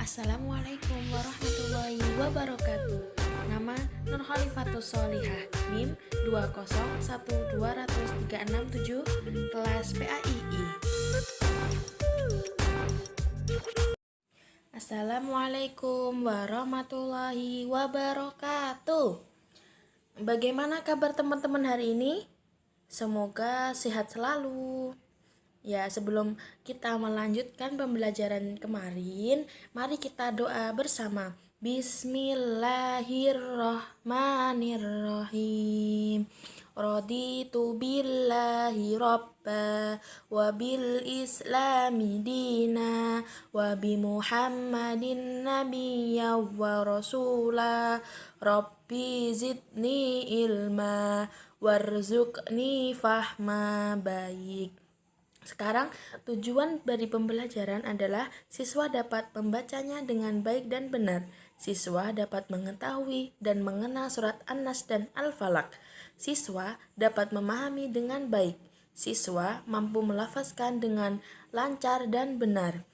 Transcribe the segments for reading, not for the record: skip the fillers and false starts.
Assalamualaikum warahmatullahi wabarakatuh. Nama Nurkhalifatus Sholihah, NIM 2012367, kelas PAII. Assalamualaikum warahmatullahi wabarakatuh. Bagaimana kabar teman-teman hari ini? Semoga sehat selalu. Ya, sebelum kita melanjutkan pembelajaran kemarin, mari kita doa bersama. Bismillahirrahmanirrahim. Raditu billahi robba wa bil islami dina wa bi muhammadin nabiyya wa rasula rabbi zidni ilma warzuqni fahma. Baik. Sekarang tujuan dari pembelajaran adalah siswa dapat membacanya dengan baik dan benar. Siswa dapat mengetahui dan mengenal surat An-Nas dan Al-Falaq. Siswa dapat memahami dengan baik. Siswa mampu melafazkan dengan lancar dan benar.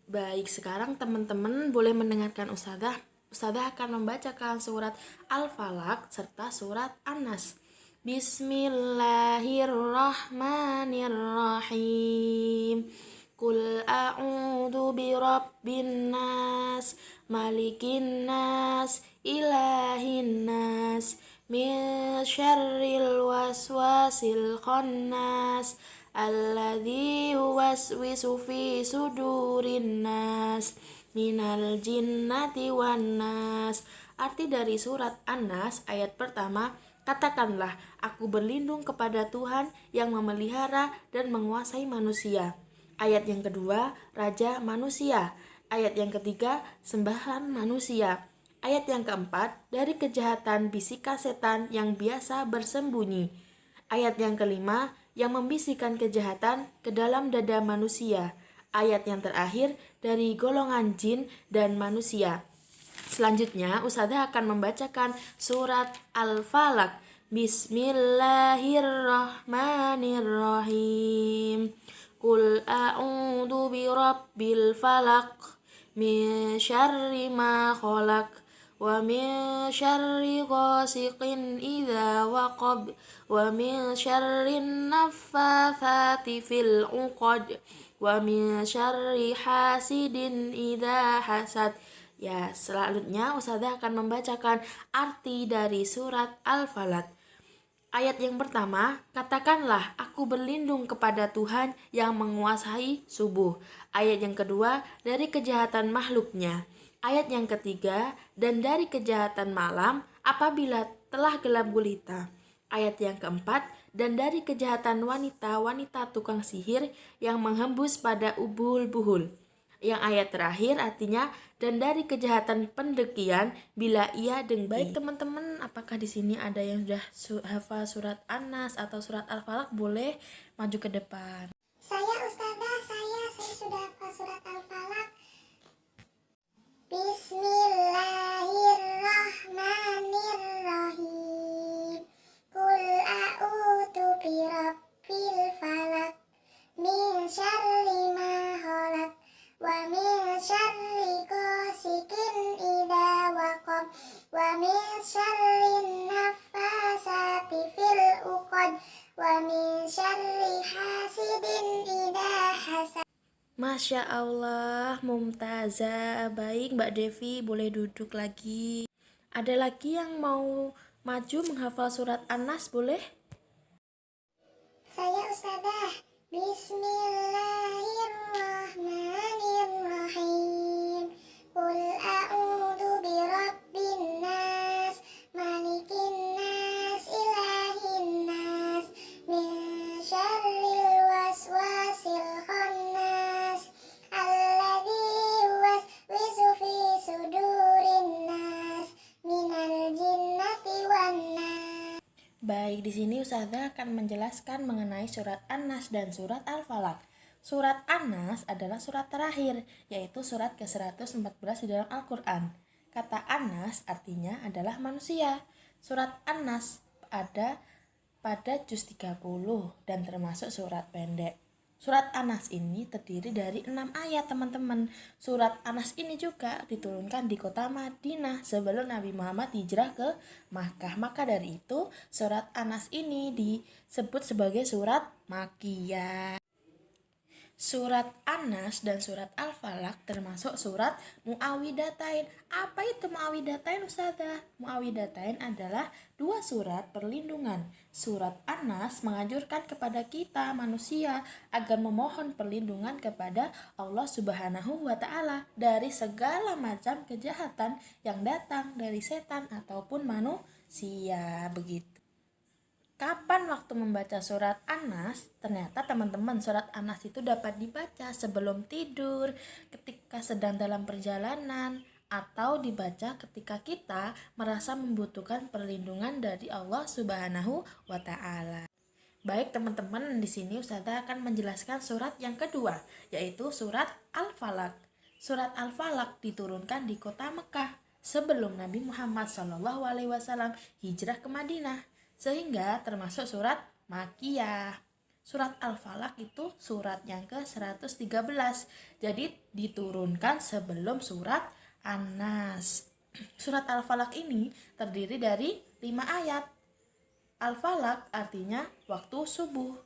Baik, sekarang teman-teman boleh mendengarkan Ustadzah. Ustadzah akan membacakan surat Al-Falaq serta surat An-Nas. Bismillahirrahmanirrahim. Qul a'udzu birabbin nas, malikin nas, ilahin nas, min syarril waswasil khannas, alladzi yuwaswisu fi sudurin nas, minal jinnati wan nas. Arti dari surat An-Nas ayat pertama, katakanlah, aku berlindung kepada Tuhan yang memelihara dan menguasai manusia. Ayat yang kedua, Raja manusia. Ayat yang ketiga, sembahan manusia. Ayat yang keempat, dari kejahatan bisikan setan yang biasa bersembunyi. Ayat yang kelima, yang membisikkan kejahatan ke dalam dada manusia. Ayat yang terakhir, dari golongan jin dan manusia. Selanjutnya, Ustadzah akan membacakan surat Al-Falaq. Bismillahirrahmanirrahim. Qul a'udzu birabbil falaq, min syarri ma khalaq, wa min syarri ghasiqin idza waqab, wa min syarrin naffatsati fil 'uqad, wa min syarri hasidin idza hasad. Ya, selanjutnya Ustadzah akan membacakan arti dari surat Al-Falaq. Ayat yang pertama, katakanlah, aku berlindung kepada Tuhan yang menguasai subuh. Ayat yang kedua, dari kejahatan makhluknya. Ayat yang ketiga, dan dari kejahatan malam apabila telah gelap gulita. Ayat yang keempat, dan dari kejahatan wanita-wanita tukang sihir yang menghembus pada ubul-buhul. Yang ayat terakhir artinya, dan dari kejahatan pendekian bila ia dengki. Baik teman-teman, apakah di sini ada yang sudah hafal surat An-Nas atau surat Al-Falaq? Boleh maju ke depan. Saya Ustadzah, saya sudah hafal surat Al-Falaq. Bismillahirrahmanirrahim. Qul a'udzu birabbil falaq, min syarri ma khalaq, wa min syarri ghasiqin idza waqab, wa min syarrin naffatsati fil 'uqad, wa min syarri hasidin idza hasad. Masya Allah, mumtazah. Baik Mbak Devi, boleh duduk lagi. Ada lagi yang mau maju menghafal surat An-Nas, boleh? Saya Ustadzah. Bismillahirrahmanirrahim. Qul a'udzu birabbin nas, malikin nas, ilahin nas, min syarril waswasil khannas, alladzi yuwaswisu fi sudurin nas, minal jinnati wan nas. Baik, di sini Ustadzah akan menjelaskan mengenai surat An-Nas dan surat Al-Falaq. Surat An-Nas adalah surat terakhir, yaitu surat ke-114 di dalam Al-Quran. Kata An-Nas artinya adalah manusia. Surat An-Nas ada pada juz 30 dan termasuk surat pendek. Surat An-Nas ini terdiri dari 6 ayat teman-teman. Surat An-Nas ini juga diturunkan di kota Madinah sebelum Nabi Muhammad hijrah ke Makkah. Maka dari itu surat An-Nas ini disebut sebagai surat Makkiyah. Surat An-Nas dan surat Al-Falaq termasuk surat Muawwidhatain. Apa itu Muawwidhatain, Ustazah? Muawwidhatain adalah 2 surat perlindungan. Surat An-Nas menganjurkan kepada kita manusia agar memohon perlindungan kepada Allah Subhanahu wa Ta'ala dari segala macam kejahatan yang datang dari setan ataupun manusia. Begitu. Kapan waktu membaca surat An-Nas? Ternyata teman-teman, surat An-Nas itu dapat dibaca sebelum tidur, ketika sedang dalam perjalanan, atau dibaca ketika kita merasa membutuhkan perlindungan dari Allah Subhanahu wa Ta'ala. Baik teman-teman, di sini Ustazah akan menjelaskan surat yang kedua, yaitu surat Al-Falaq. Surat Al-Falaq diturunkan di kota Mekah sebelum Nabi Muhammad SAW hijrah ke Madinah, sehingga termasuk surat Makkiyah. Surat Al-Falaq itu surat yang ke-113, jadi diturunkan sebelum surat An-Nas. Surat Al-Falaq ini terdiri dari 5 ayat. Al-Falaq artinya waktu subuh.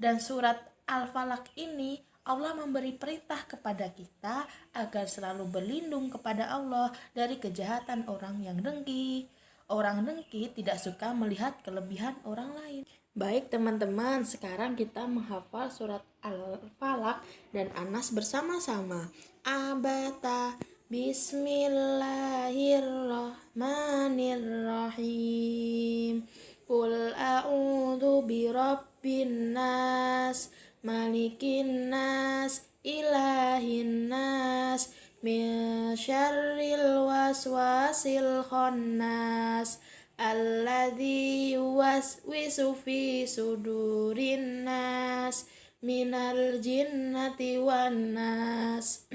Dan surat Al-Falaq ini Allah memberi perintah kepada kita agar selalu berlindung kepada Allah dari kejahatan orang yang dengki. Orang dengki tidak suka melihat kelebihan orang lain. Baik teman-teman, sekarang kita menghafal surat Al-Falaq dan An-Nas bersama-sama. Abata Bismillahirrahmanirrahim. Qul a'udzu birabbin nas, malikin nas, ilahin nas, min syarril waswasil khannas, alladzi yuwaswisu fi sudurin nas, minal jinnati wan nas.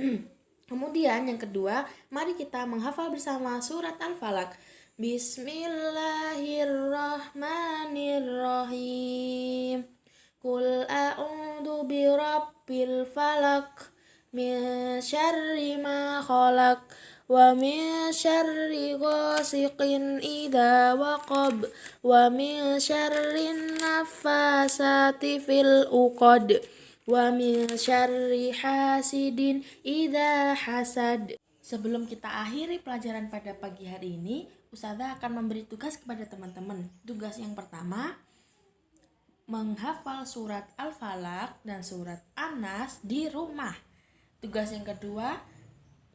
Kemudian yang kedua, mari kita menghafal bersama surat Al-Falaq. Bismillahirrahmanirrahim. Qul a'udzu birabbil falaq, min syarri ma khalaq, wa min syarri ghasiqin idza waqab, wa min syarri naffasati fil uqad, wa min syarri hasidin idza hasad. Sebelum kita akhiri pelajaran pada pagi hari ini, Ustazah akan memberi tugas kepada teman-teman. Tugas yang pertama, menghafal surat Al-Falaq dan surat An-Nas di rumah. Tugas yang kedua,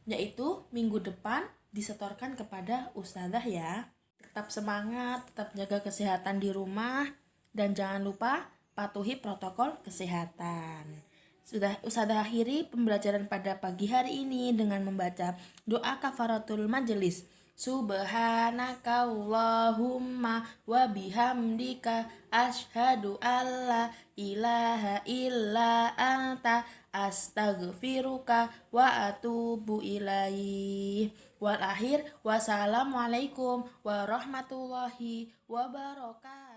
yaitu minggu depan disetorkan kepada Ustazah ya. Tetap semangat, tetap jaga kesehatan di rumah, dan jangan lupa patuhi protokol kesehatan. Sudah Ustazah akhiri pembelajaran pada pagi hari ini dengan membaca doa kafaratul majelis. Subhanaka Allahumma wa bihamdika asyhadu alla ilaha illa anta astaghfiruka wa atubu ilaih. Wal akhir, wassalamualaikum warahmatullahi wabarakatuh.